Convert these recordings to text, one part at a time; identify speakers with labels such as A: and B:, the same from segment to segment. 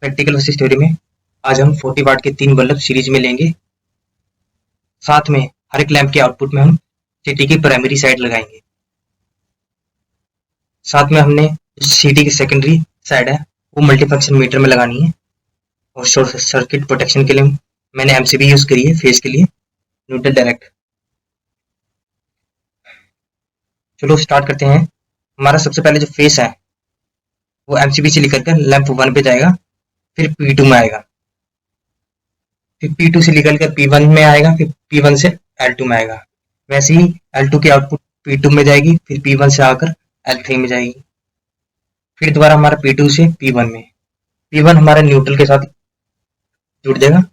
A: Practical versus theory में आज हम 40 वाट के 3 बल्ब सीरीज में लेंगे। साथ में हर एक लैंप के आउटपुट में हम सीटी की प्राइमरी साइड लगाएंगे। साथ में हमने सीटी की सेकेंडरी साइड है वो मल्टीफंक्शन मीटर में लगानी है और शॉर्ट सर्किट प्रोटेक्शन के लिए मैंने एमसीबी यूज करी है फेस के लिए, न्यूट्रल डायरेक्ट। चलो स्टार्ट करते हैं। हमारा सबसे पहले जो फेस है वो एमसीबी से निकल कर लैंप 1 पे जाएगा, फिर P2 में आएगा, फिर P2 से निकल कर P1 में आएगा, फिर P1 से L2 में आएगा। वैसे ही L2 की आउटपुट P2 में जाएगी, फिर P1 से आकर L3 में जाएगी, फिर दोबारा हमारा P2 से P1 में। P1 हमारा न्यूट्रल के साथ जुड़ जाएगा।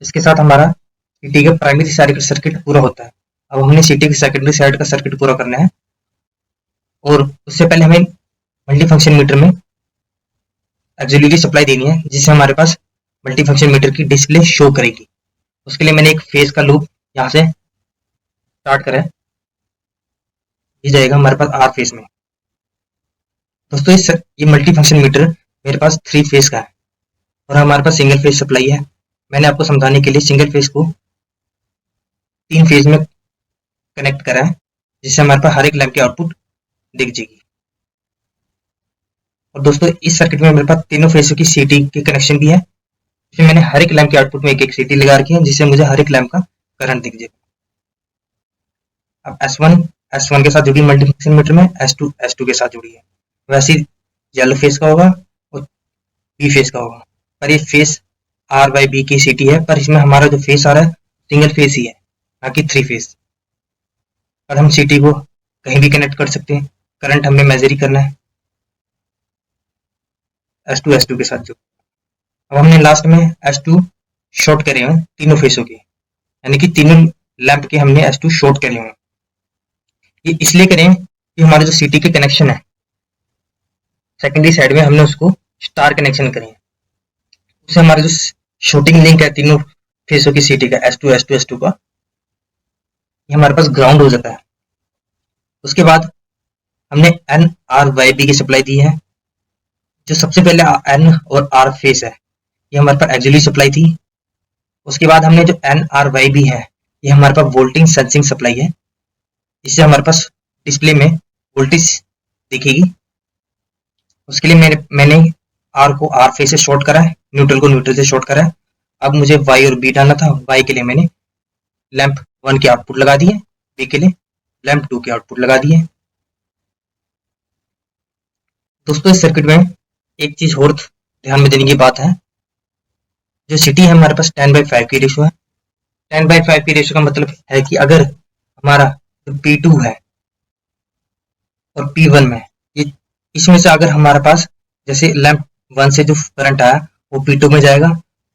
A: इसके साथ हमारा सीटी का प्राइमरी साइड का सर्किट पूरा होता है। अब हमने सीटी की सेकेंडरी साइड का सर्किट पूरा करना है और उससे पहले हमें मल्टीफंक्शन मीटर में ऑक्सिलरी सप्लाई देनी है जिससे हमारे पास मल्टीफंक्शन मीटर की डिस्प्ले शो करेगी। उसके लिए मैंने एक फेस का लूप यहाँ से स्टार्ट करा है, ये जाएगा हमारे पास आर फेस में। दोस्तों ये मल्टीफंक्शन मीटर मेरे पास 3 फेस का है और हमारे पास सिंगल फेस सप्लाई है। मैंने आपको समझाने के लिए सिंगल फेस को 3 फेज में कनेक्ट करा है जिससे हमारे पास हर एक लैंप की आउटपुट दिख जाएगी। और दोस्तों इस सर्किट में मेरे पास तीनों फेसों की सीटी के कनेक्शन भी है, इसमें मैंने हर एक लैंप के आउटपुट में एक सीटी लगा रखी है जिससे मुझे हर एक लैंप का करंट दिख जाएगा। अब S1 के साथ जुड़ी मल्टीफंक्शन मीटर में, S2 के साथ जुड़ी है। वैसे येलो फेस का होगा और बी फेस का होगा, पर ये फेस R/B की सीटी है, पर इसमें हमारा जो फेस आ रहा है सिंगल फेस ही है, ना कि 3 फेस। और हम सीटी को कहीं भी कनेक्ट कर सकते हैं। करंट हमें मेजर ही करना है S2 के साथ जो। अब हमने लास्ट में S2 शॉर्ट करे हुए तीनों फेसों के, यानी कि तीनों लैंप के हमने S2 शॉर्ट करे हुए। ये इसलिए करें कि हमारे जो सीटी के कनेक्शन है सेकेंडरी साइड में हमने उसको स्टार कनेक्शन करें, उससे हमारा जो शॉर्टिंग लिंक है तीनों फेसों की सीटी का S2 का, ये हमारे पास ग्राउंड हो जाता है। उसके बाद हमने NR/B की सप्लाई दी है। जो सबसे पहले N और R फेस है ये हमारे पास ऑक्सिलरी सप्लाई थी। उसके बाद हमने जो NR/B है ये हमारे पास वोल्टेज सेंसिंग सप्लाई है, इससे हमारे पास डिस्प्ले में वोल्टेज दिखेगी। उसके लिए मैंने R को R फेस से शॉर्ट करा है, न्यूट्रल को न्यूट्रल से शॉर्ट करा है। अब मुझे Y और B डालना था। Y के लिए मैंने लैंप 1 की आउटपुट लगा दी है, B के लिए लैंप 2 की आउटपुट लगा दी है। दोस्तों इस सर्किट में एक चीज और ध्यान में देने की बात है, जो सीटी है हमारे पास 10/5 की रेशियो है। 10/5 की रेशियो का मतलब है कि अगर हमारा जो P2 है और P1 में ये इसमें से अगर हमारे पास जैसे लैंप 1 से जो करंट आया वो P2 में जाएगा,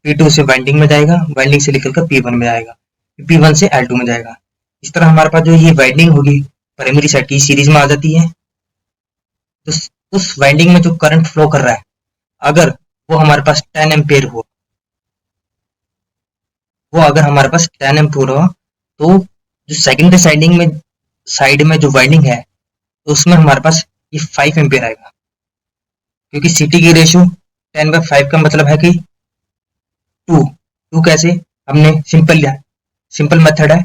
A: P2 से वाइंडिंग में जाएगा, वाइंडिंग से निकलकर P1 में जाएगा, P1 से L2 में जाएगा। इस तरह हमारे पास जो ये वाइंडिंग होगी प्राइमरी साइड की सीरीज में आ जाती है। तो उस वाइंडिंग में जो करंट फ्लो कर रहा है अगर वो हमारे पास 10 एम्पियर हो, तो जो सेकेंडरी साइड में जो वाइंडिंग है तो उसमें हमारे पास ये 5 एम्पियर आएगा, क्योंकि सीटी की रेशियो 10/5 का मतलब है कि 2 कैसे, हमने सिंपल मेथड है,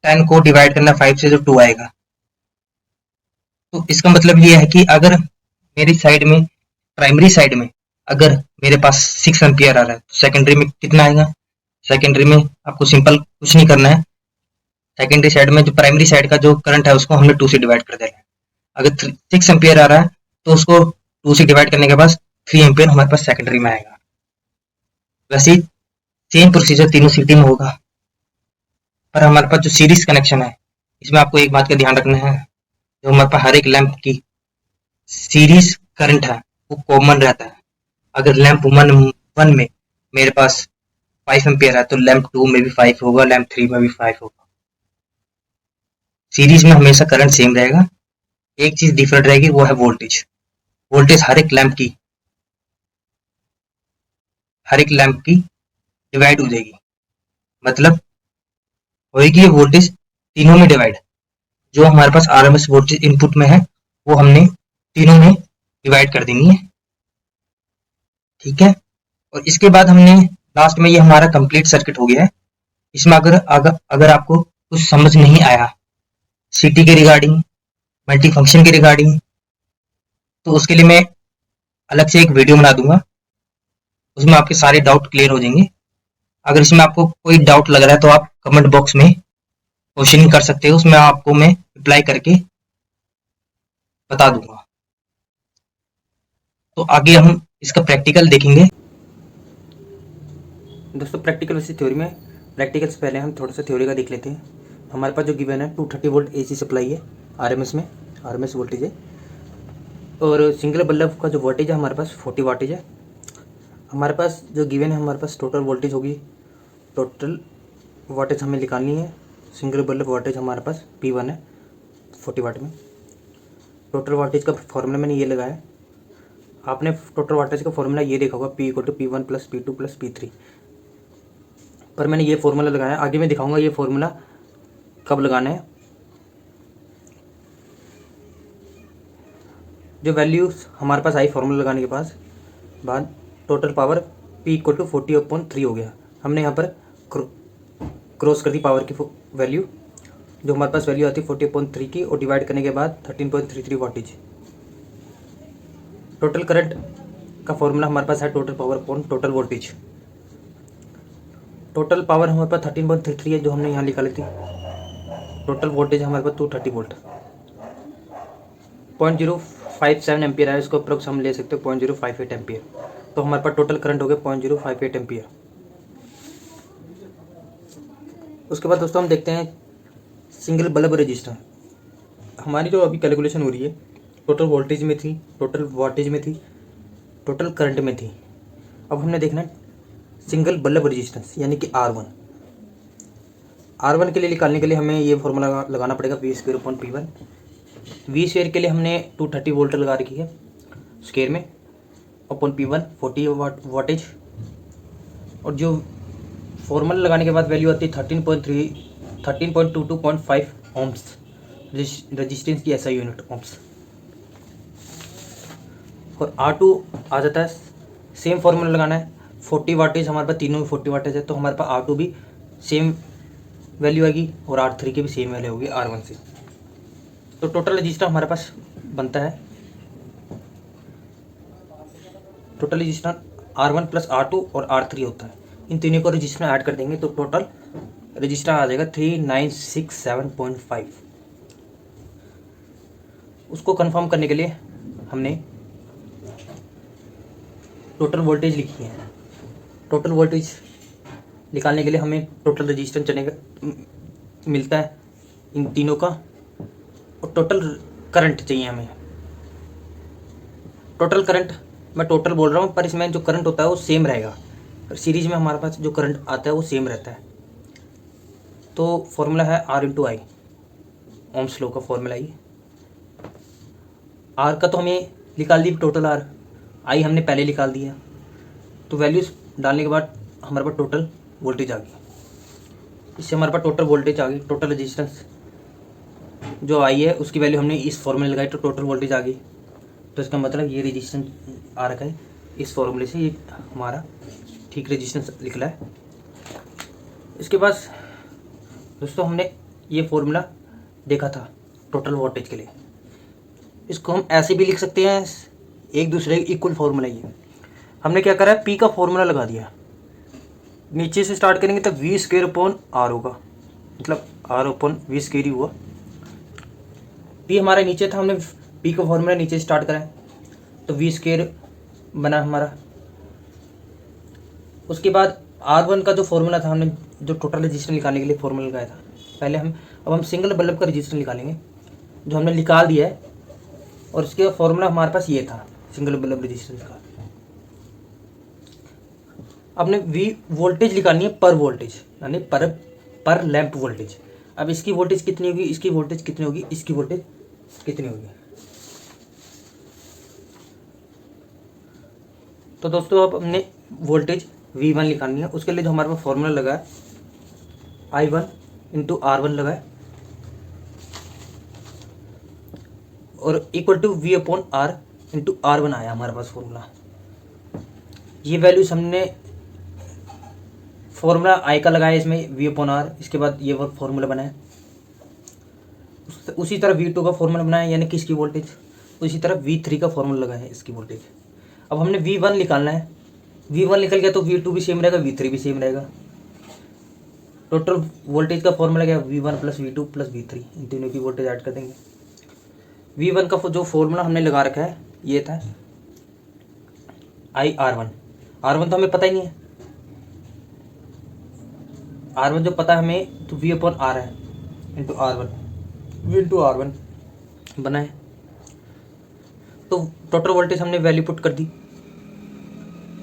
A: 10 को डिवाइड करना 5 से जो 2 आएगा। तो इसका मतलब ये है कि अगर मेरी साइड में प्राइमरी साइड में अगर मेरे पास 6 एम्पियर आ रहा है तो सेकेंडरी में कितना आएगा। सेकेंडरी में आपको सिंपल कुछ नहीं करना है, सेकेंडरी साइड में जो प्राइमरी साइड का जो करंट है उसको हमने 2 से डिवाइड कर देना है। अगर 6 एम्पियर आ रहा है तो उसको 2 से डिवाइड करने के बाद 3 एम्पियर हमारे पास सेकेंडरी में आएगा। वैसे ही सेम प्रोसीजर तीनों सीटी में होगा, पर हमारे पास जो सीरीज कनेक्शन है इसमें आपको एक बात का ध्यान रखना है, जो हमारे पास हर एक लैंप की सीरीज करंट है वो कॉमन रहता है। अगर लैंप 1 में मेरे पास 5 एम्पियर है तो लैंप 2 में भी 5 होगा, लैंप 3 में भी 5 होगा। सीरीज में हमेशा करंट सेम रहेगा, एक चीज डिफरेंट रहेगी वो है वोल्टेज। वोल्टेज हर एक लैंप की डिवाइड हो जाएगी, मतलब होएगी ये वोल्टेज तीनों में डिवाइड। जो हमारे पास आरएमएस वोल्टेज इनपुट में है वो हमने तीनों में डिवाइड कर देनी है, ठीक है। और इसके बाद हमने लास्ट में, ये हमारा कंप्लीट सर्किट हो गया है। इसमें अगर अगर अगर आपको कुछ समझ नहीं आया सीटी के रिगार्डिंग, मल्टी फंक्शन के रिगार्डिंग, तो उसके लिए मैं अलग से एक वीडियो बना दूंगा, उसमें आपके सारे डाउट क्लियर हो जाएंगे। अगर इसमें आपको कोई डाउट लग रहा है तो आप कमेंट बॉक्स में क्वेश्चन कर सकते हो, उसमें आपको मैं रिप्लाई करके बता दूंगा। तो आगे हम इसका प्रैक्टिकल देखेंगे।
B: दोस्तों प्रैक्टिकल वैसे थ्योरी में, प्रैक्टिकल से पहले हम थोड़ा सा थ्योरी का देख लेते हैं। हमारे पास जो गिवन है 230 वोल्ट एसी सप्लाई है, आरएमएस में, आरएमएस वोल्टेज है। और सिंगल बल्ब का जो वोल्टेज है हमारे पास 40 वाटेज है। हमारे पास जो गिवन है, हमारे पास टोटल वोल्टेज होगी, टोटल वाटेज हमें निकालनी है। सिंगल बल्ब वाटेज हमारे पास P1 है 40 वाट में। टोटल वाटेज का फॉर्मूला मैंने ये लगाया है। आपने टोटल वाटेज का फॉर्मूला ये देखा होगा, P=P1 + P2 + P3, पर मैंने ये फॉर्मूला लगाया है। आगे मैं दिखाऊंगा ये फॉर्मूला कब लगाना है। जो वैल्यूज हमारे पास आई फॉर्मूला लगाने के बाद टोटल पावर P=40/3 हो गया। हमने यहाँ पर क्रॉस कर दी पावर की वैल्यू, जो हमारे पास वैल्यू आती है 40/3 की, और डिवाइड करने के बाद 13.33 वाटेज। टोटल करंट का फॉर्मूला हमारे पास है total power upon total voltage. Total power हमारे पास 13.33 है, जो हमने यहाँ निकाली थी। टोटल वोल्टेज हमारे पास 230 वोल्ट, 0.057 एम्पियर है। इसको अप्रोक्स हम ले सकते हैं 0.058 एम्पियर। तो हमारे पास टोटल करंट हो गया 0.058 एम्पियर। उसके बाद दोस्तों हम देखते हैं सिंगल बल्ब रजिस्टर। हमारी जो अभी कैलकुलेशन हो रही है, टोटल वोल्टेज में थी, टोटल वाटेज में थी, टोटल करंट में थी। अब हमने देखना है सिंगल बल्ब रजिस्टेंस यानी कि R1। R1 के लिए निकालने के लिए हमें ये फॉर्मूला लगाना पड़ेगा V²/P1। V² के लिए हमने 230 वोल्ट लगा रखी है स्क्वायर में, अपॉन P1 40 वाटेज। और जो फॉर्मूला लगाने के बाद वैल्यू आती है 13.22.5 ओम्स, रजिस्टेंस की SI यूनिट ओम्स। और R2 आ जाता है, सेम फॉर्मूला लगाना है। 40 वाटेज हमारे पास, तीनों में 40 वाटेज है, तो हमारे पास R2 भी सेम वैल्यू आएगी और R3 की भी सेम वैल्यू होगी R1 से। तो टोटल रजिस्टर हमारे पास बनता है, टोटल रजिस्टर R1 + R2 और R3 होता है। इन तीनों को रजिस्टर में ऐड कर देंगे तो टोटल रजिस्टर आ जाएगा 3967.5। उसको कंफर्म करने के लिए हमने टोटल वोल्टेज लिखी है। टोटल वोल्टेज निकालने के लिए हमें टोटल रजिस्टेंस चलेगा मिलता है इन तीनों का, और टोटल करंट चाहिए हमें। टोटल करंट मैं टोटल बोल रहा हूँ, पर इसमें जो करंट होता है वो सेम रहेगा। सीरीज में हमारे पास जो करंट आता है वो सेम रहता है। तो फॉर्मूला है R×I, ओम्स लॉ का फॉर्मूला ही। R का तो हमें निकाल दी टोटल R, I हमने पहले निकाल दिया। तो वैल्यूज डालने के बाद हमारे पास टोटल वोल्टेज आ गई। इससे हमारे पास टोटल वोल्टेज आ गई। टोटल रेजिस्टेंस जो आई है उसकी वैल्यू हमने इस फॉर्मूले लगाई, तो टोटल वोल्टेज आ गई। तो इसका मतलब ये रेजिस्टेंस आ रखा है इस फॉर्मूले से, ये हमारा ठीक रेजिस्टेंस निकला है। इसके बाद दोस्तों हमने ये फॉर्मूला देखा था टोटल वोल्टेज के लिए। इसको हम ऐसे भी लिख सकते हैं, एक दूसरे इक्वल फार्मूला ही है। हमने क्या करा है, P का फॉर्मूला लगा दिया। नीचे से स्टार्ट करेंगे तो V²/R होगा, मतलब R/V² ही हुआ। P हमारा नीचे था, हमने P का फॉर्मूला नीचे स्टार्ट करा है तो V² बना हमारा। उसके बाद R1 का जो फॉर्मूला था, हमने जो टोटल रजिस्टर निकालने के लिए फॉर्मूला लगाया था पहले, अब हम सिंगल बल्ब का रजिस्टर निकालेंगे, जो हमने निकाल दिया है। और इसके फॉर्मूला हमारे पास ये था सिंगल बल्ब रजिस्टर का। आपने V वोल्टेज निकालनी है, पर वोल्टेज यानी पर लैंप वोल्टेज। अब इसकी वोल्टेज कितनी होगी, इसकी वोल्टेज कितनी होगी, इसकी वोल्टेज कितनी होगी। तो दोस्तों अब हमने वोल्टेज V1 निकालनी है। उसके लिए जो हमारे पास फॉर्मूला लगा है I1 × R1 लगा है, और = V/R × R1 आया हमारे पास फॉर्मूला। ये वैल्यूज हमने फॉर्मूला आई का लगाया इसमें V/R, इसके बाद ये वो फॉर्मूला बनाया। उसी तरह V2 का फॉर्मूला बनाया यानी कि इसकी वोल्टेज, उसी तरह V3 का फॉर्मूला लगाया है इसकी वोल्टेज। अब हमने V1 निकालना है। V1 निकल गया तो V2 भी सेम रहेगा, V3 भी सेम रहेगा। टोटल वोल्टेज का फॉर्मूला क्या है, V1 + V2 + V3, इन तीनों की वोल्टेज ऐड कर देंगे। V1 का जो फॉर्मूला हमने लगा रखा है ये था IR1। R1 तो हमें पता ही नहीं है, R1 जो पता है हमें तो V/R है into R1, V into R1 बना है। तो टोटल वोल्टेज हमने वैल्यू पुट कर दी,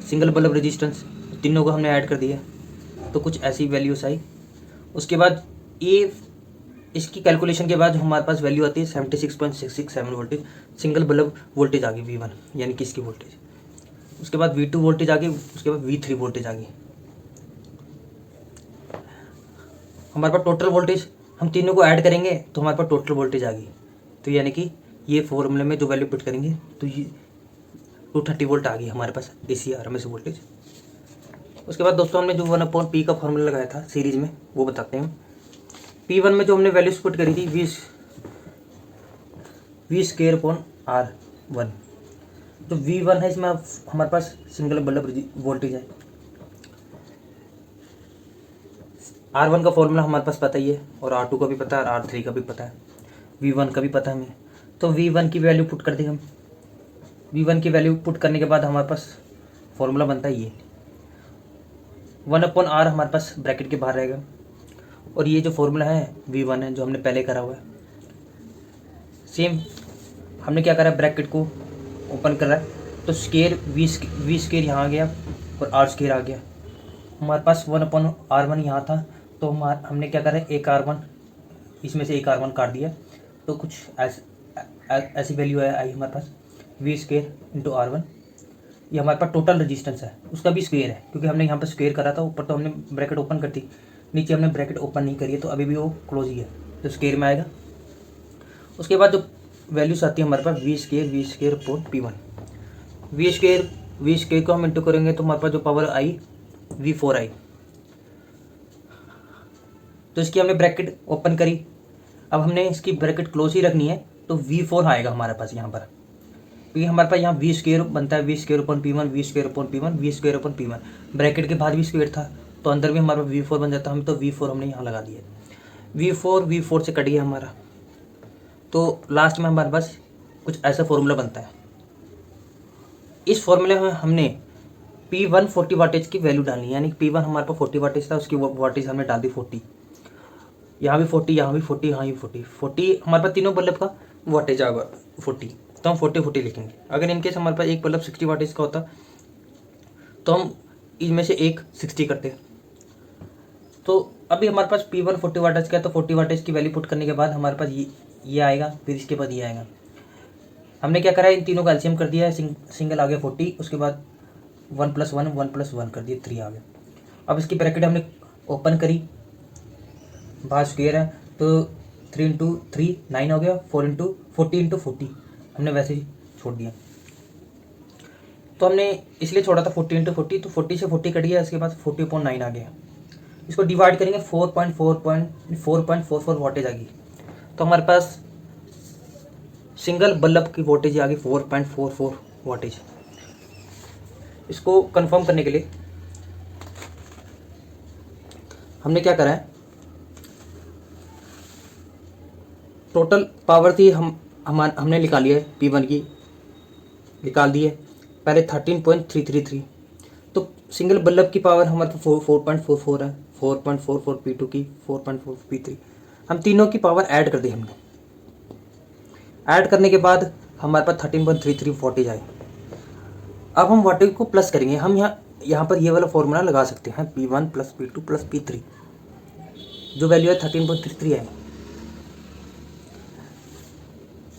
B: सिंगल बल्ब रेजिस्टेंस तीनों को हमने ऐड कर दिया, तो कुछ ऐसी वैल्यूज आई। उसके बाद ये इसकी कैलकुलेशन के बाद हमारे पास वैल्यू आती है 76.667 वोल्टेज, सिंगल बल्ब वोल्टेज आ गई V1 यानी कि इसकी वोल्टेज। उसके बाद V2 वोल्टेज आ गई, उसके बाद V3 वोल्टेज आ गई। हमारे पास टोटल वोल्टेज हम तीनों को ऐड करेंगे तो हमारे पास टोटल वोल्टेज आ गई। तो यानी कि ये फॉर्मूले में जो वैल्यू पुट करेंगे तो ये 230 वोल्ट आ गई हमारे पास AC RMS वोल्टेज। उसके बाद दोस्तों हमने जो 1/P का फॉर्मूला लगाया था सीरीज में वो बताते हैं। P1 में जो हमने वैल्यूज पुट करी थी V²/R1, जो V1 है इसमें हमारे पास सिंगल बल्ब वोल्टेज है। R1 का फॉर्मूला हमारे पास पता ही है और R2 का भी पता है और R3 का भी पता है, V1 का भी पता है हमें। तो V1 की वैल्यू पुट कर देंगे हम। V1 की वैल्यू पुट करने के बाद हमारे पास फॉर्मूला बनता है ये 1/R हमारे पास ब्रैकेट के बाहर रहेगा, और ये जो फॉर्मूला है V1 है जो हमने पहले करा हुआ है सेम। हमने क्या करा, ब्रैकेट को ओपन करा तो स्केयर V² यहाँ आ गया और R² आ गया। हमारे पास 1/R1 यहाँ था तो हमने क्या करा, एक R1 इसमें से एक R1 काट दिया, तो कुछ ऐसी वैल्यू आई हमारे पास V² × R1। ये हमारे पास टोटल रेजिस्टेंस है, उसका भी स्क्वायर है क्योंकि हमने यहाँ पर स्क्वायर करा था। ऊपर तो हमने ब्रैकेट ओपन कर दी, नीचे हमने ब्रैकेट ओपन नहीं करी है तो अभी भी वो क्लोज ही है, तो स्क्वायर में आएगा। उसके बाद जो वैल्यूज आती है हमारे पास V² को हम इंटू करेंगे तो हमारे पास जो पावर आई V4 आई। तो इसकी हमने ब्रैकेट ओपन करी, अब हमने इसकी ब्रैकेट क्लोज ही रखनी है तो V4 आएगा हमारे पास यहाँ पर, क्योंकि हमारे पास यहाँ V² बनता है V²/P1 V²/P1 V²/P1, ब्रैकेट के बाद भी स्क्वायर था तो अंदर भी हमारा V4 बन जाता। हम तो V4 हमने यहाँ लगा दिया, V4 से कट गया हमारा, तो लास्ट में हमारे पास कुछ ऐसा फॉर्मूला बनता है। इस फॉर्मूले में हमने P1 40 वाटेज की वैल्यू डालनी है, यानी P1 हमारे पास 40 वाटेज था, उसकी वाटेज हमने डाल दी 40, यहाँ भी 40, यहाँ भी 40, यहाँ भी 40 हमारे पास तीनों बल्ब का वाटेज आ गया 40, तो हम 40 लिखेंगे। अगर इनकेस हमारे पास एक बल्ब 60 वाटेज का होता तो हम इनमें से एक 60 करते। तो अभी हमारे पास P1 40 वाटेज का है तो 40 वाटेज की वैल्यू पुट करने के बाद हमारे पास ये आएगा, फिर इसके बाद ये आएगा। हमने क्या करा, इन तीनों का एलसीएम कर दिया है, सिंगल आ गया 40, उसके बाद 1 + 1 1 + 1 कर दिया 3 आ गया। अब इसकी ब्रैकेट हमने ओपन करी, बाहर स्क्वायर है तो 3 × 3 9 हो गया, 40 × 40 हमने वैसे ही छोड़ दिया। तो हमने इसलिए छोड़ा था 40 × 40, तो 40 से 40 कट गया, इसके बाद 40/9 आ गया। इसको डिवाइड करेंगे 4.44 वाटेज आ गई, तो हमारे पास सिंगल बल्ब की वोल्टेज आ गई 4.44 वाटेज। इसको कंफर्म करने के लिए हमने क्या करा है, टोटल पावर थी हमने निकाली है, P1 की निकाल दी है पहले 13.333, तो सिंगल बल्ब की पावर हमारे पास 4.44 है, 4.44 P2 की, 4.4 P3, हम तीनों की पावर ऐड कर दी हमने। ऐड करने के बाद हमारे पास 13.33 वाटेज आए। अब हम वाटेज को प्लस करेंगे, हम यहाँ पर ये वाला फॉर्मूला लगा सकते हैं P1 + P2 + P3, जो वैल्यू है 13.33 है।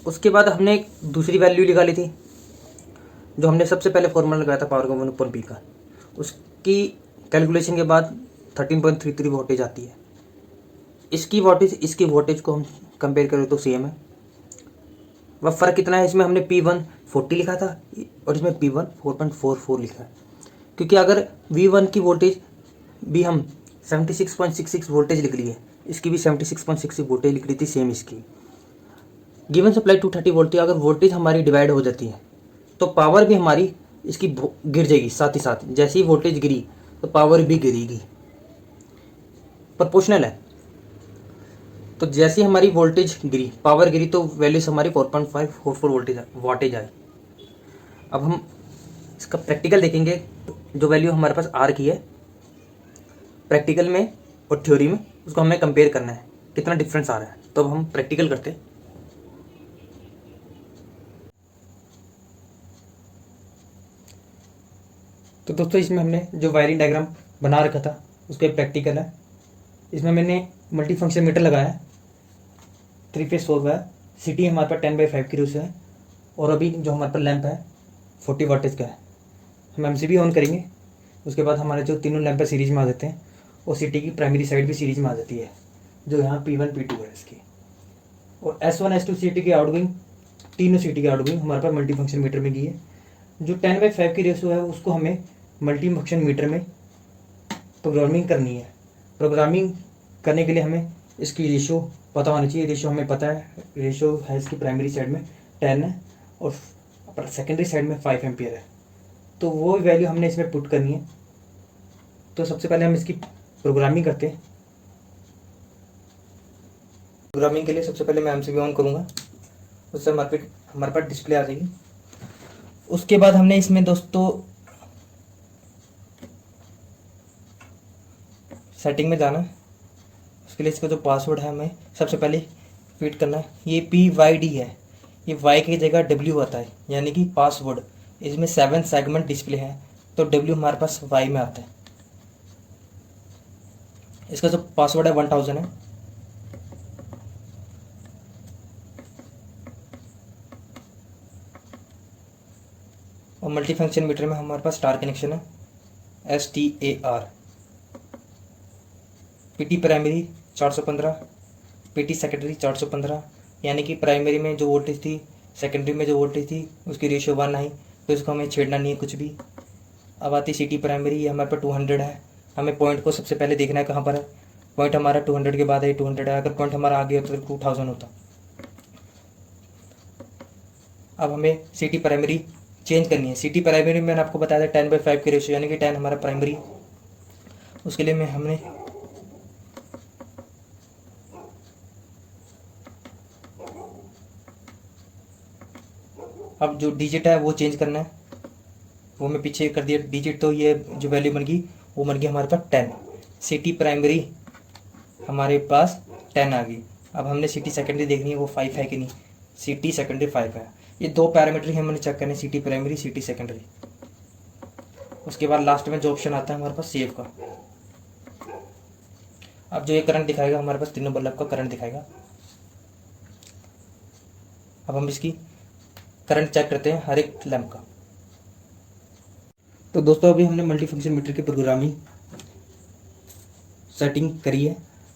B: उसके बाद हमने एक दूसरी वैल्यू निकाली थी, जो हमने सबसे पहले फॉर्मूला लगाया था पावर का 1/P का, उसकी कैलकुलेशन के बाद 13.33 वोल्टेज आती है। इसकी वोल्टेज को हम कंपेयर करें तो सेम है, वह फ़र्क कितना है, इसमें हमने P1 40 लिखा था और इसमें P1 4.44 लिखा है। क्योंकि अगर V1 की वोल्टेज भी हम 76.66 वोल्टेज लिख ली है, इसकी भी 76.66 वोल्टेज लिख ली थी सेम इसकी। गिवन सप्लाई 230 वोल्ट थी, अगर वोल्टेज हमारी डिवाइड हो जाती है तो पावर भी हमारी इसकी गिर जाएगी साथ ही साथ। जैसे ही वोल्टेज गिरी तो पावर भी गिरेगी, प्रोपोर्शनल है। तो जैसे ही हमारी वोल्टेज गिरी, पावर गिरी, तो वैल्यूज हमारी 4.544 वोल्टेज वाटेज आई। अब हम इसका प्रैक्टिकल देखेंगे, जो वैल्यू हमारे पास आर की है प्रैक्टिकल में और थ्योरी में, उसको हमें कंपेयर करना है कितना डिफरेंस आ रहा है। तो अब हम प्रैक्टिकल करते हैं। तो दोस्तों इसमें हमने जो वायरिंग डायग्राम बना रखा था उसका प्रैक्टिकल है। इसमें मैंने मल्टी फंक्शन मीटर लगाया है, 3 फेज 4 है, सिटी हमारे पास 10/5 की रेशो है, और अभी जो हमारे पास लैंप है 40 वाटेज का है। हम एमसीबी ऑन करेंगे, उसके बाद हमारे जो तीनों लैंप है सीरीज में आ जाते हैं, और सिटी की प्राइमरी साइड भी सीरीज में आ जाती है, जो यहाँ P1 P2 है इसकी। और S1 S2 सिटी की आउटगोइंग, तीनों सिटी की आउटगोइंग हमारे पास मल्टी फंक्शन मीटर में की है। जो 10/5 की रेशो है उसको हमें मल्टी फंक्शन मीटर में प्रोग्रामिंग करनी है। प्रोग्रामिंग करने के लिए हमें इसकी रेशो पता होनी चाहिए। रेशो हमें पता है, रेशो है इसकी प्राइमरी साइड में 10 है और सेकेंडरी साइड में 5 एम्पियर है। तो वो वैल्यू हमने इसमें पुट करनी है। तो सबसे पहले हम इसकी प्रोग्रामिंग करते हैं। प्रोग्रामिंग के लिए सबसे पहले मैं एमसीबी ऑन करूँगा, उससे हमारे पास डिस्प्ले आ जाएगी। उसके बाद हमने इसमें दोस्तों सेटिंग में जाना है। उसके लिए इसका जो पासवर्ड है हमें सबसे पहले फीड करना है। ये PYD है, ये Y की जगह W आता है, यानी कि पासवर्ड। इसमें 7 सेगमेंट डिस्प्ले है, तो W हमारे पास Y में आता है। इसका जो पासवर्ड है 1000 है। और मल्टी फंक्शन मीटर में हमारे पास स्टार कनेक्शन है, STAR। PT primary 415, PT secondary 415, यानी कि प्राइमरी में जो वोल्टेज थी, सेकेंडरी में जो वोल्टेज थी, उसकी रेशियो 1 आई, तो इसको हमें छेड़ना नहीं है कुछ भी। अब आती सिटी प्राइमरी, ये हमारे पास 200 है। हमें पॉइंट को सबसे पहले देखना है कहाँ पर है। पॉइंट हमारा 200 के बाद है, 200 है। अगर पॉइंट हमारा आगे होता तो 2000 होता। अब हमें सिटी प्राइमरी चेंज करनी है। सिटी प्राइमरी में मैंने आपको बताया था 10/5 की रेशियो, यानी कि 10 हमारा प्राइमरी। उसके लिए हमने अब जो डिजिट है वो चेंज करना है, वो मैं पीछे कर दिया डिजिट। तो ये जो वैल्यू बन गई वो बन गई हमारे पास 10। सिटी प्राइमरी हमारे पास 10 आ गई। अब हमने सिटी सेकेंडरी देखनी है वो 5 है कि नहीं। सिटी सेकेंडरी 5 है। ये 2 पैरामीटर ही हमने चेक करने, सिटी प्राइमरी, सिटी सेकेंडरी। उसके बाद लास्ट में जो ऑप्शन आता है हमारे पास सेव का। अब जो ये करंट दिखाएगा हमारे पास तीनों बल्ब का करंट दिखाएगा। अब हम इसकी करंट चेक करते हैं हर एक लैंप का। तो दोस्तों अभी हमने मल्टी फंक्शन मीटर की प्रोग्रामिंग सेटिंग करी है।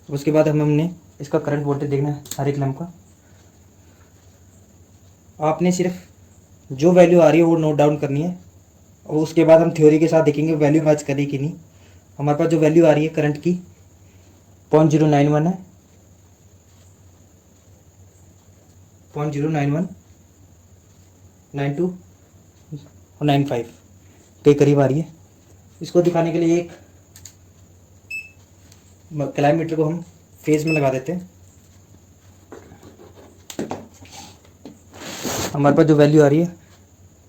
B: उसके बाद हमने इसका करंट वोल्टेज देखना है हर एक लैंप का। आपने सिर्फ जो वैल्यू आ रही है वो नोट डाउन करनी है, और उसके बाद हम थ्योरी के साथ देखेंगे वैल्यू मैच करी कि नहीं। हमारे पास जो वैल्यू आ रही है करंट की 0.091 है, 0.091, 92 और 95 के करीब आ रही है। इसको दिखाने के लिए एक क्लाइमीटर को हम फेज में लगा देते हैं। हमारे पास जो वैल्यू आ रही है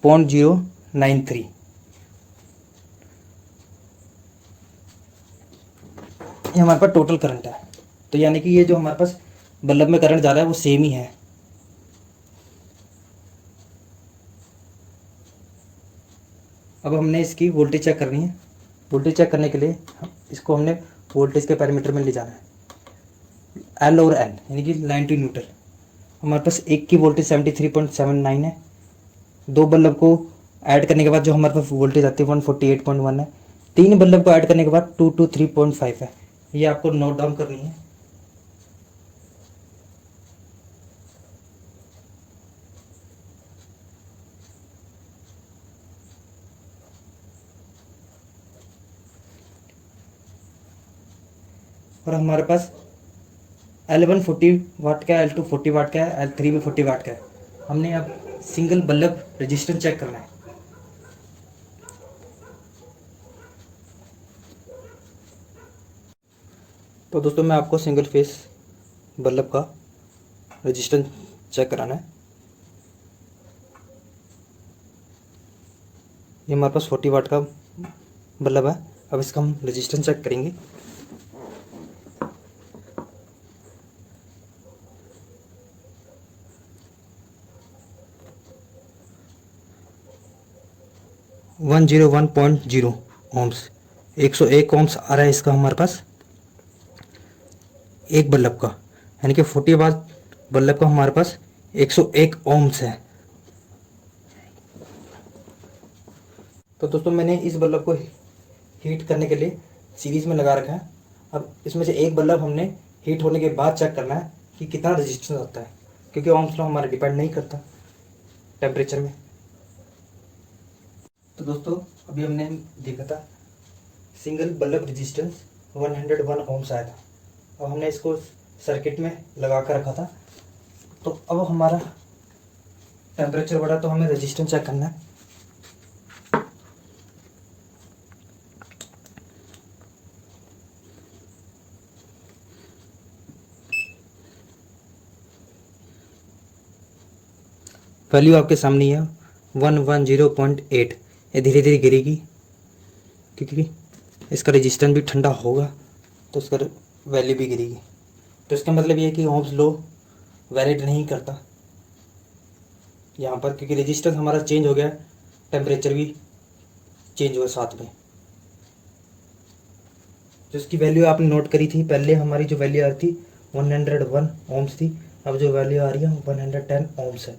B: 0.093, ये हमारे पास टोटल करंट है। तो यानी कि ये जो हमारे पास बल्ब में करंट जा रहा है वो सेम ही है। अब हमने इसकी वोल्टेज चेक करनी है। वोल्टेज चेक करने के लिए इसको हमने वोल्टेज के पैरामीटर में ले जाना है, L और N, यानी कि लाइन टू न्यूट्रल। हमारे पास एक की वोल्टेज 73.79 है। 2 बल्ब को ऐड करने के बाद जो हमारे पास वोल्टेज आती है 148.1 है। 3 बल्ब को ऐड करने के बाद 223.5 है। ये आपको नोट डाउन करनी है। और हमारे पास L1 40 वाट का है, L2 40 वाट का है, L3 भी 40 वाट का है। हमने अब सिंगल बल्ब रजिस्टेंस चेक करना है। तो दोस्तों मैं आपको सिंगल फेस बल्ब का रजिस्टेंस चेक कराना है। ये हमारे पास 40 वाट का बल्ब है। अब इसका हम रजिस्टेंस चेक करेंगे। वन 101.0 ओम्स, 101 ओम्स आ रहा है इसका हमारे पास एक बल्ब का, यानी कि 40 वाट बल्ब का हमारे पास 101 ओम्स है। तो दोस्तों मैंने इस बल्ब को हीट करने के लिए सीरीज में लगा रखा है। अब इसमें से एक बल्ब हमने हीट होने के बाद चेक करना है कि कितना रेजिस्टेंस आता है, क्योंकि ओम्स लॉ हमारा डिपेंड नहीं करता टेम्परेचर में। तो दोस्तों अभी हमने देखा था सिंगल बल्ब रेजिस्टेंस 101 ओम्स आया था। अब हमने इसको सर्किट में लगा कर रखा था। तो अब हमारा टेम्परेचर बढ़ा तो हमें रेजिस्टेंस चेक करना है। वैल्यू आपके सामने है 110.8। ये धीरे धीरे गिरेगी क्योंकि इसका रेजिस्टेंस भी ठंडा होगा तो इसका वैल्यू भी गिरेगी। तो इसका मतलब ये है कि ओम्स लॉ वैलिड नहीं करता यहाँ पर, क्योंकि रेजिस्टेंस हमारा चेंज हो गया, टेम्परेचर भी चेंज हुआ साथ में। जो इसकी वैल्यू आपने नोट करी थी पहले, हमारी जो वैल्यू आ रही थी 101 ओम्स थी, अब जो वैल्यू आ रही है 110 ओम्स है।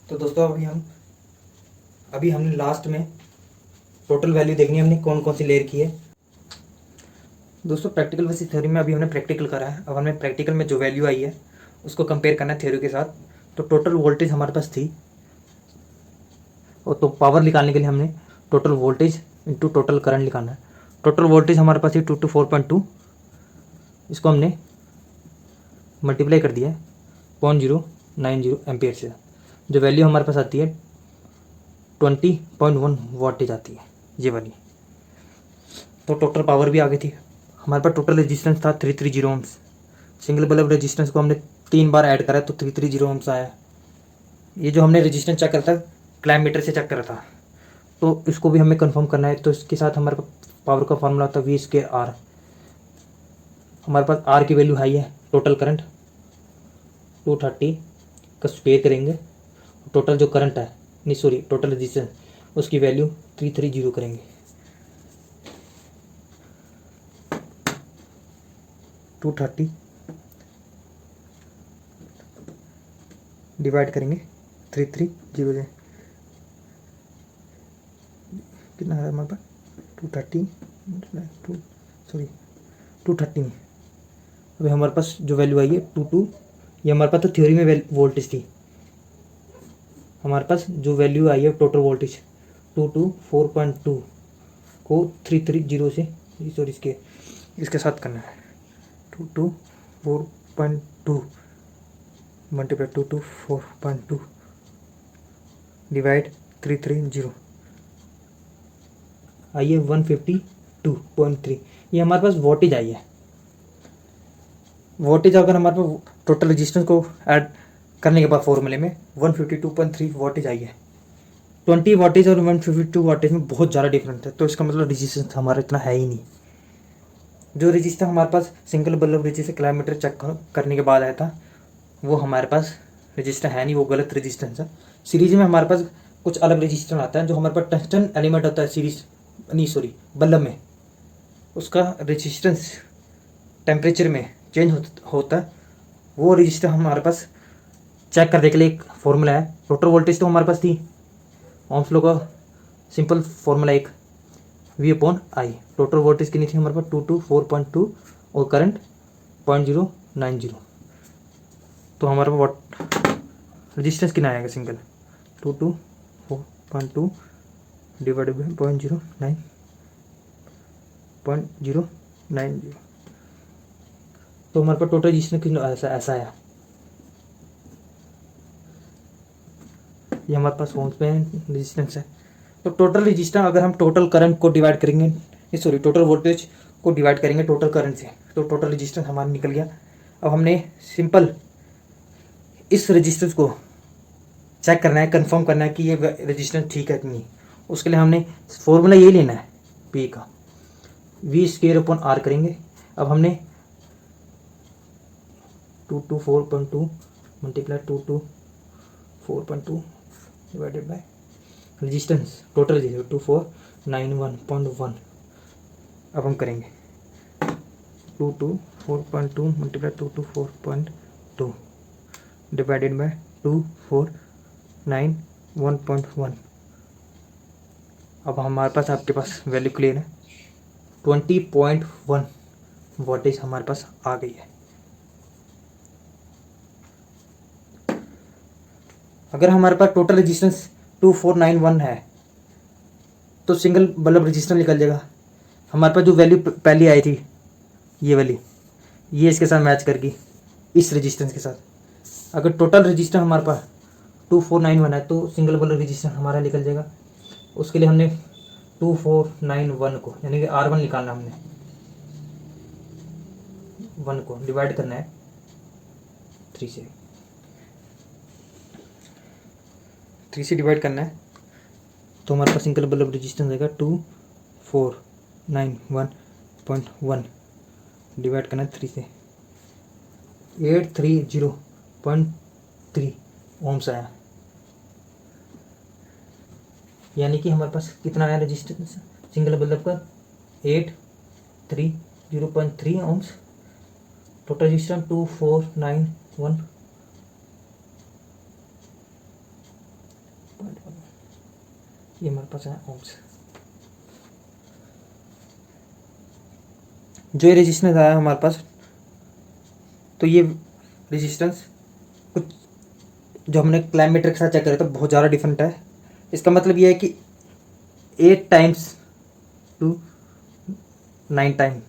B: तो दोस्तों अभी हमने लास्ट में टोटल वैल्यू देखनी है, हमने कौन कौन सी लेयर की है। दोस्तों प्रैक्टिकल वैसे थ्योरी में अभी हमने प्रैक्टिकल करा है। अब हमें प्रैक्टिकल में जो वैल्यू आई है उसको कंपेयर करना है थ्योरी के साथ। तो टोटल वोल्टेज हमारे पास थी, और तो पावर निकालने के लिए हमने total voltage into total current निकालना है। टोटल वोल्टेज हमारे पास है 224.2, इसको हमने मल्टीप्लाई कर दिया है 0.090 एम्पियर से। जो वैल्यू हमारे पास आती है 20.1 वोल्टेज आती है ये वाली। तो टोटल पावर भी आ गई थी हमारे पास। टोटल रेजिस्टेंस था 330 ओम्स। सिंगल बल्ब रेजिस्टेंस को हमने 3 बार ऐड करा तो 330 ओम्स आया। ये जो हमने रेजिस्टेंस चेक करा था क्लैम मीटर से चेक करा था, तो इसको भी हमें कंफर्म करना है। तो इसके साथ हमारे पास पावर का फार्मूला होता है V²R। हमारे पास R की वैल्यू हाई है, टोटल करंट 230 का स्क्वायर करेंगे, टोटल जो करंट है नहीं सॉरी टोटल रेजिस्टेंस उसकी वैल्यू 330 करेंगे। टू 30 डिवाइड करेंगे 330 से, कितना है हमारे पास 230 में। अभी हमारे पास जो वैल्यू आई है 22, ये हमारे पास तो थ्योरी में वोल्टेज थी। हमारे पास जो वैल्यू आई है टोटल वोल्टेज 224.2 को 330 से सॉरी इसके साथ करना है 224.2 मल्टीप्लाई 224.2 डिवाइड 330 आई है 152.3। ये हमारे पास वोल्टेज आई है। वोल्टेज अगर हमारे पास टोटल रेजिस्टेंस को ऐड करने के बाद फॉर्मूले में 152.3 वोल्टेज आई है। 20 वोल्टेज और 152 वोल्टेज में बहुत ज़्यादा डिफरेंस है, तो इसका मतलब रेजिस्टेंस हमारा इतना है ही नहीं। जो रजिस्टर हमारे पास single bulb register kilometer check करने के बाद आया था वो हमारे पास रजिस्टर है नहीं, वो गलत रजिस्टेंस है। सीरीज में हमारे पास कुछ अलग रजिस्टर आता है। जो हमारे पास टंगस्टन एलिमेंट होता है सीरीज नहीं सॉरी बल्ब में, उसका रजिस्टेंस टेम्परेचर में चेंज होता है। वो रजिस्टर हमारे पास चेक करने के लिए एक फॉर्मूला है। टोटल वोल्टेज तो हमारे पास थी, ओम्स लॉ का सिंपल फॉर्मूला एक V/I। टोटल वोल्टेज कितनी थी हमारे पास 224.2 और करंट 0.090। तो हमारे पास रजिस्टेंस कितना आएगा सिंगल 224.2 डिवाइडेड बाई 0.090 0.090। तो हमारे पास टोटल रजिस्टेंस ऐसा आया। ये हमारे पास ओम्स में रेजिस्टेंस है। तो टोटल रजिस्टेंस अगर हम टोटल करंट को डिवाइड करेंगे, सॉरी टोटल वोल्टेज को डिवाइड करेंगे टोटल करंट से, तो टोटल रजिस्टेंस हमारा निकल गया। अब हमने सिंपल इस रजिस्टेंस को चेक करना है, कंफर्म करना है कि ये रजिस्टेंस ठीक है कि नहीं। उसके लिए हमने फॉर्मूला ये लेना है पी का, V²/R करेंगे। अब हमने 224.2 multiply 224.2 divided by resistance total 2491.1। अब हम करेंगे 224.2 मल्टीप्लाई 224.2 डिवाइडेड बाय 2491.1। अब हमारे पास, आपके पास वैल्यू क्लियर है, 20.1 वोल्टेज हमारे पास आ गई है। अगर हमारे पास टोटल रेजिस्टेंस 2491 है तो सिंगल बल्ब रेजिस्टेंस निकल जाएगा। हमारे पास जो वैल्यू पहले आई थी ये वाली, ये इसके साथ मैच करगी इस रेजिस्टेंस के साथ। अगर टोटल रेजिस्टेंस हमारे पास 2491 है तो सिंगल बल्ब रेजिस्टेंस हमारा निकल जाएगा। उसके लिए हमने 2491 को यानी कि R1 निकालना, हमने 1 को डिवाइड करना है 3 से, 3 से डिवाइड करना है। तो हमारे पास सिंगल बल्ब रेजिस्टेंस आएगा 2491.1 डिवाइड करना है 3 से, 830.3 ओम्स आया। यानी कि हमारे पास कितना आया रेजिस्टेंस सिंगल बल्ब का, 830.3 ओम्स। टोटल रेजिस्टेंस 2491, ये हमारे पास है ओम्स। जो ये रेजिस्टेंस आया हमारे पास, तो ये रेजिस्टेंस कुछ जो हमने क्लाइमेटर के साथ चेक करा था बहुत ज़्यादा डिफरेंट है। इसका मतलब ये है कि 8 टाइम्स टू 9 टाइम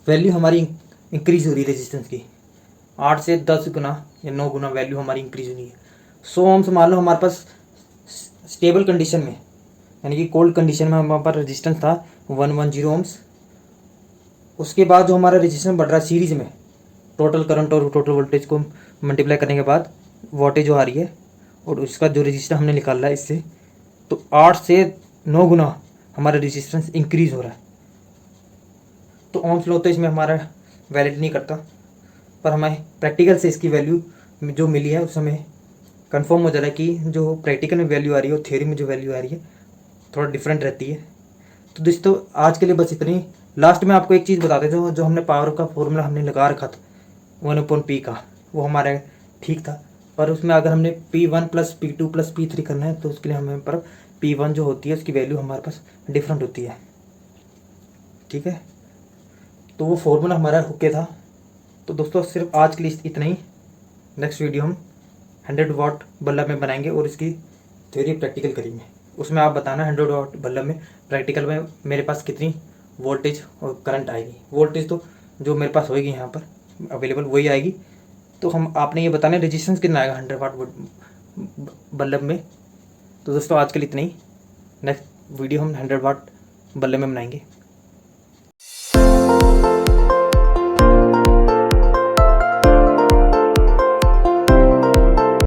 B: वैल्यू हमारी इंक्रीज हो रही है रेजिस्टेंस की। 8 से 10 गुना या 9 गुना वैल्यू हमारी इंक्रीज हो रही है। 100 ओम्स मान लो हमारे पास स्टेबल कंडीशन में, यानी कि कोल्ड कंडीशन में हमारे पास रेजिस्टेंस था 110 ओम्स। उसके बाद जो हमारा रेजिस्टेंस बढ़ रहा है सीरीज में, टोटल करंट और टोटल वोल्टेज को मल्टीप्लाई करने के बाद वोल्टेज जो आ रही है और उसका जो रेजिस्टेंस हमने निकाला है इससे, तो 8 से 9 गुना हमारा रेजिस्टेंस इंक्रीज हो रहा है। तो ओम्स लॉ तो इसमें हमारा वैलिड नहीं करता, पर हमें प्रैक्टिकल से इसकी वैल्यू जो मिली है उस हमें कंफर्म हो जा रहा है कि जो प्रैक्टिकल में वैल्यू आ रही है और थ्योरी में जो वैल्यू आ रही है थोड़ा डिफरेंट रहती है। तो दोस्तों आज के लिए बस इतनी। लास्ट में आपको एक चीज़ बताते थे, जो हमने पावर का फॉर्मूला हमने लगा रखा था 1/P का, वो हमारा ठीक था, पर उसमें अगर हमने P1 + P2 + P3 करना है तो उसके लिए हमें पर P1 जो होती है उसकी वैल्यू हमारे पास डिफरेंट होती है। ठीक है, तो वो फॉर्मूला हमारा ओके था। तो दोस्तों सिर्फ आज के लिए इतना ही। नेक्स्ट वीडियो हम 100 वाट बल्ब में बनाएंगे और इसकी थ्योरी प्रैक्टिकल करेंगे। उसमें आप बताना 100 वाट बल्ब में प्रैक्टिकल में मेरे पास कितनी वोल्टेज और करंट आएगी। वोल्टेज तो जो मेरे पास होएगी यहाँ पर अवेलेबल वही आएगी। तो हम आपने ये बताना रेजिस्टेंस कितना आएगा 100 वाट बल्ब में। तो दोस्तों आज के लिए इतना ही। नेक्स्ट वीडियो हम 100 वाट बल्ब में बनाएंगे।